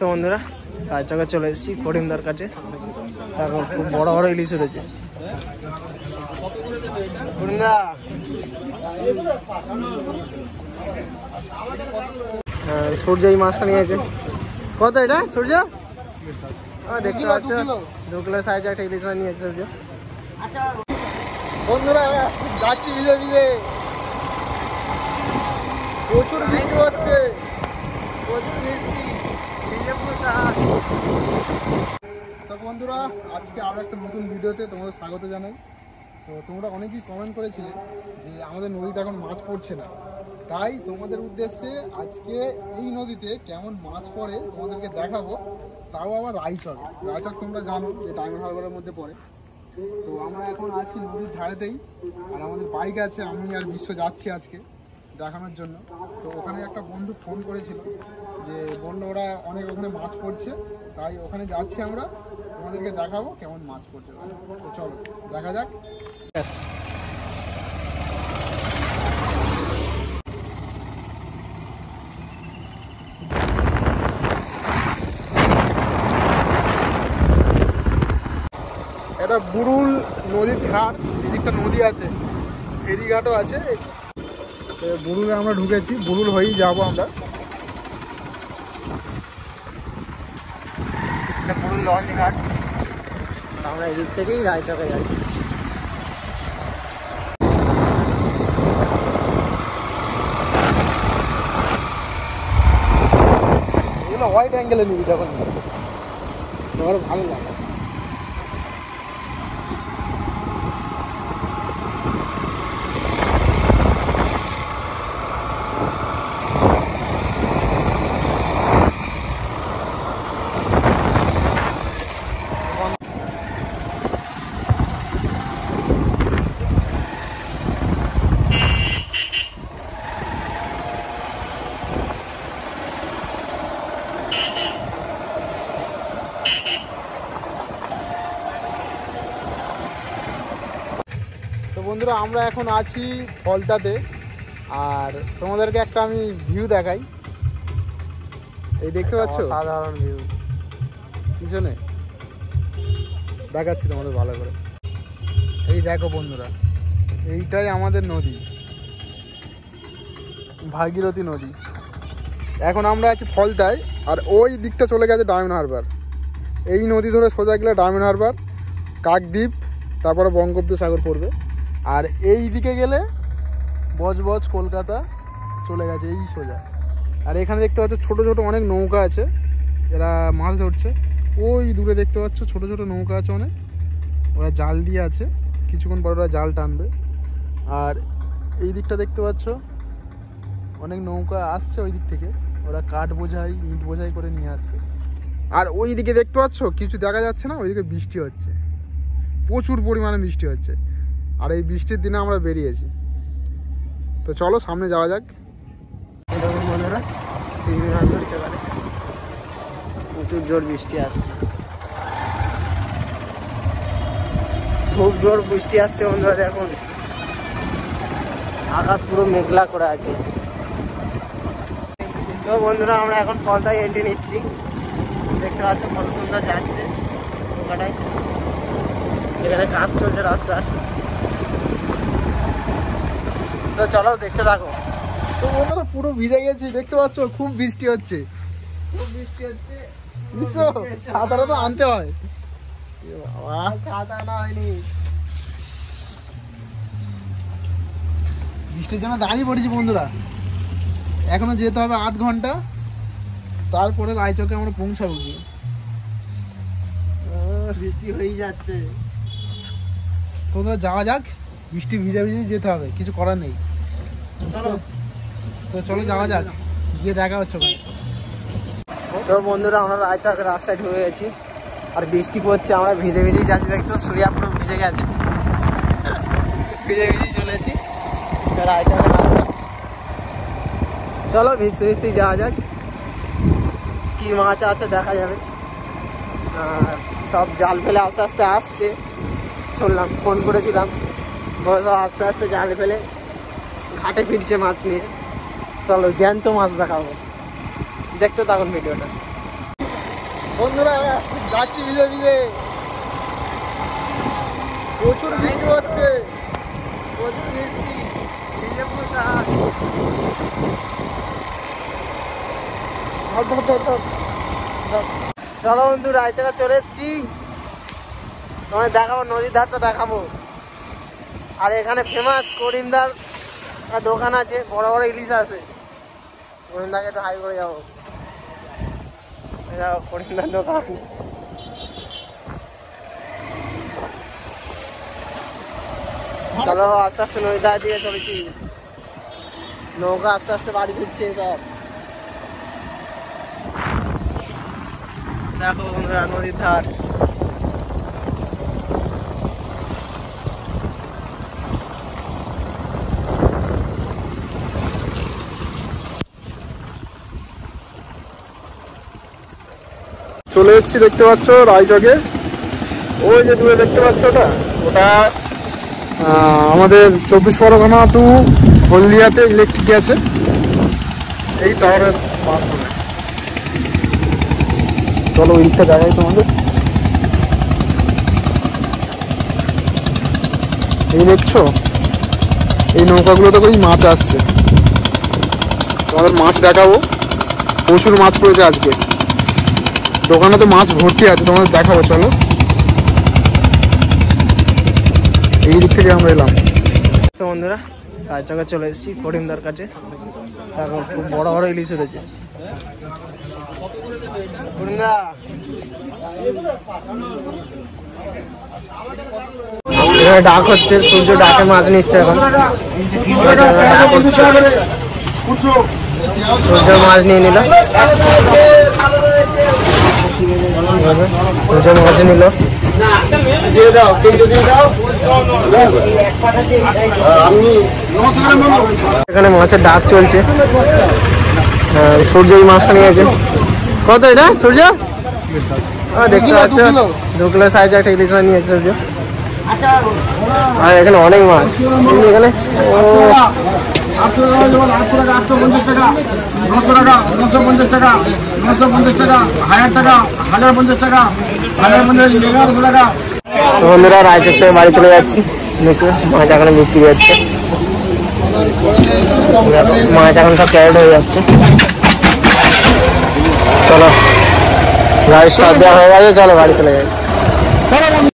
তো বন্ধুরা রায়চকে চলে এসেছি করিমদার কাছে। দেখো খুব বড় বড় ইলিশ উঠেছে। করিমদা সূর্য এই মাছটা নিয়েছে। কত এটা সূর্য? দেখতে পাচ্ছ 2 কিলো সাইজ একটা ইলিশ মাছ নিয়েছে সূর্য। বন্ধুরা যাচ্ছি ভিজে ভিজে, প্রচুর বৃষ্টি হচ্ছে, প্রচুর বৃষ্টি ভিজে পুরো চাষ। তো বন্ধুরা আজকে আরও একটা নতুন ভিডিওতে তোমাদের স্বাগত জানাই। তো তোমরা অনেকেই কমেন্ট করেছিলে যে আমাদের নদীতে এখন মাছ পড়ছে না, তাই তোমাদের উদ্দেশ্যে আজকে এই নদীতে কেমন মাছ পড়ে তোমাদেরকে দেখাবো, তাও আবার রায়চকে। রায়চক তোমরা জানো যে ডায়মন্ড হারবারের মধ্যে পড়ে। তো আমরা এখন আছি নদীর ধারেতেই, আর আমাদের বাইক আছে, আমি আর বিশ্ব যাচ্ছি আজকে দেখানোর জন্য। তো ওখানে একটা বন্ধু ফোন করেছিল যে বললো ওরা অনেক ওখানে মাছ পড়ছে, তাই ওখানে যাচ্ছি আমরা, তোমাদেরকে দেখাবো কেমন মাছ পড়ছে। তো চলো দেখা যাক। এটা বুরুল নদীর ঘাট, এদিকটা নদী আছে, ফেরিঘাটও আছে। বুরুলে আমরা ঢুকেছি, বুরুল হয়েই যাবো আমরা। বুরুল লঞ্চ ঘাট, আমরা এদিক থেকেই রায়চকে যাচ্ছি। এগুলো হোয়াইট অ্যাঙ্গেলে নিবি যখন, তোমার ভালো লাগে। বন্ধুরা আমরা এখন আছি ফলতাতে, আর তোমাদেরকে একটা আমি ভিউ দেখাই। এই দেখতে পাচ্ছ সাধারণ ভিউ, পিছনে দেখাচ্ছি তোমাদের ভালো করে। এই দেখো বন্ধুরা, এইটাই আমাদের নদী, ভাগীরথী নদী। এখন আমরা আছি ফলতায়, আর ওই দিকটা চলে গেছে ডায়মন্ড হারবার। এই নদী ধরে সোজা গেলে ডায়মন্ড হারবার, কাকদ্বীপ, তারপরে বঙ্গোপসাগর পড়বে। আর এই দিকে গেলে বজবজ কলকাতা চলে গেছে এই সোজা। আর এখানে দেখতে পাচ্ছ ছোট ছোট অনেক নৌকা আছে, এরা মাছ ধরছে। ওই দূরে দেখতে পাচ্ছ ছোট ছোট নৌকা আছে অনেক, ওরা জাল দিয়ে আছে, কিছুক্ষণ পর ওরা জাল টানবে। আর এই দিকটা দেখতে পাচ্ছ অনেক নৌকা আসছে ওই দিক থেকে, ওরা কাঠ বোঝাই ইট বোঝাই করে নিয়ে আসছে। আর ওই দিকে দেখতে পাচ্ছ কিছু দেখা যাচ্ছে না, ওইদিকে বৃষ্টি হচ্ছে, প্রচুর পরিমাণে বৃষ্টি হচ্ছে। আর এই বৃষ্টির দিনে আমরা বেরিয়েছি। তো চলো সামনে যাওয়া যাক। বন্ধুরা চিংড়ি মাছ ধরতে পারে, প্রচুর জোর বৃষ্টি আসছে, খুব জোর বৃষ্টি আসছে বন্ধুরা। দেখুন আকাশ পুরো মেঘলা করে আছে। তো বন্ধুরা আমরা এখন ফলতায় এন্ট্রি নিচ্ছি, দেখতে পাচ্ছ কত সুন্দর যাচ্ছে নৌকাটায়। এখানে কাজ চলছে রাস্তার, তো চলো দেখতে থাকো। তো বন্ধুরা পুরো ভিজে গেছি, দেখতে পাচ্ছ খুব বৃষ্টি হচ্ছে, খুব বৃষ্টি হচ্ছে, ছাতাটা তো আনতে হয়। ছাতা না হয়নি, বৃষ্টির জন্য দাঁড়িয়ে পড়েছি বন্ধুরা। এখনো যেতে হবে 8 ঘন্টা, তারপরে রায়চকে আমরা পৌঁছাবো গিয়ে। বৃষ্টি হয়ে যাচ্ছে। তোমরা যাওয়া যাক, বৃষ্টি ভিজে ভিজে যেতে হবে, কিছু করার নেই। চলো তো চলো যাওয়া যাক, গিয়ে দেখা হচ্ছে ওখানে। তো বন্ধুরা আমরা রায়চকের রাস্তায় ঢুকে গেছি, আর বৃষ্টি পড়ছে, আমরা ভিজে ভিজেই যাচ্ছি। দেখছো সূর্যা পুরো ভিজে গেছে, ভিজে ভিজেই চলেছি রায়চকের রাস্তা। চলো ভিজতে ভিজতেই যাওয়া যাক, কি মাছ আছে দেখা যাবে। সব জাল ফেলে আস্তে আস্তে আসছে, শুনলাম, ফোন করেছিলাম, সব আস্তে আস্তে জাল ফেলে ঘাটে ফিরছে মাছ নিয়ে। চলো জ্যান্ত মাছ দেখাবো, দেখতে থাকুন ভিডিওটা। বন্ধুরা যাচ্ছি ভিজে ভিজে, প্রচুর বৃষ্টি হচ্ছে, প্রচুর মিষ্টি ভিজে পুরো চা। চলো বন্ধু রায়চাকা চলে এসছি, তোমায় দেখাবো নদীর ধারটা দেখাবো। আর এখানে ফেমাস করিমদার দোকান আছে, বড় বড় ইলিশ আছে। করিমদাকে একটু হাই করে যাবো, করিমদার দোকান। চলো আস্তে আস্তে নদীর ধার দিয়ে চলেছি, নৌকা আস্তে আস্তে বাড়ি ফিরছে সব। দেখো বন্ধুরা নদীর ধার, চলে এসেছি দেখতে পাচ্ছ রায়চকে। ওই যে দূরে দেখতে পাচ্ছ ওটা ওটা আমাদের 24 পরগনা টু হলদিয়াতে ইলেকট্রিক আছে, এই টাওয়ারের পার করে। চলো ওই দিকটা দেখাই তোমাদের। এই দেখছো এই নৌকাগুলোতে করেই মাছ আসছে, তোমাদের মাছ দেখাবো। প্রচুর মাছ পড়েছে আজকে, দোকানে তো মাছ ভর্তি আছে, তোমাদের দেখাবো। চলো এই দিক থেকে আমরা এলাম। তো বন্ধুরা রায়চকে চলে এসেছি করিমদার কাছে। দেখো খুব বড় বড় ইলিশ উঠেছে। করিমদা এখানে ডাক হচ্ছে, সূর্য ডাকে মাছ নিচ্ছে এখন। সূর্য মাছ নিয়ে নিল, সূর্য মাছ নিল। এখানে মাছের ডাক চলছে, সূর্য এই মাছটা নিয়েছে। কত এটা সূর্য? দেখতে পাচ্ছ 2 কিলো সাইজ একটা ইলিশ মাছ নিয়েছে সূর্য। আর এখানে অনেক মাছ, এখানে 800 টাকা, 850 টাকা, 900 টাকা, 950 টাকা, 950 টাকা, 1000 টাকা, 1050 টাকা, 1150 টাকা। বন্ধুরা রায়চক থেকে বাড়ি চলে যাচ্ছি, দেখো মাছ এখানে বিক্রি হচ্ছে। মাছ এখন সব ক্যারেট হয়ে যাচ্ছে। চলো গাড়ি স্টার্ট দেওয়া হয়ে গেছে, চলো বাড়ি চলে যাই।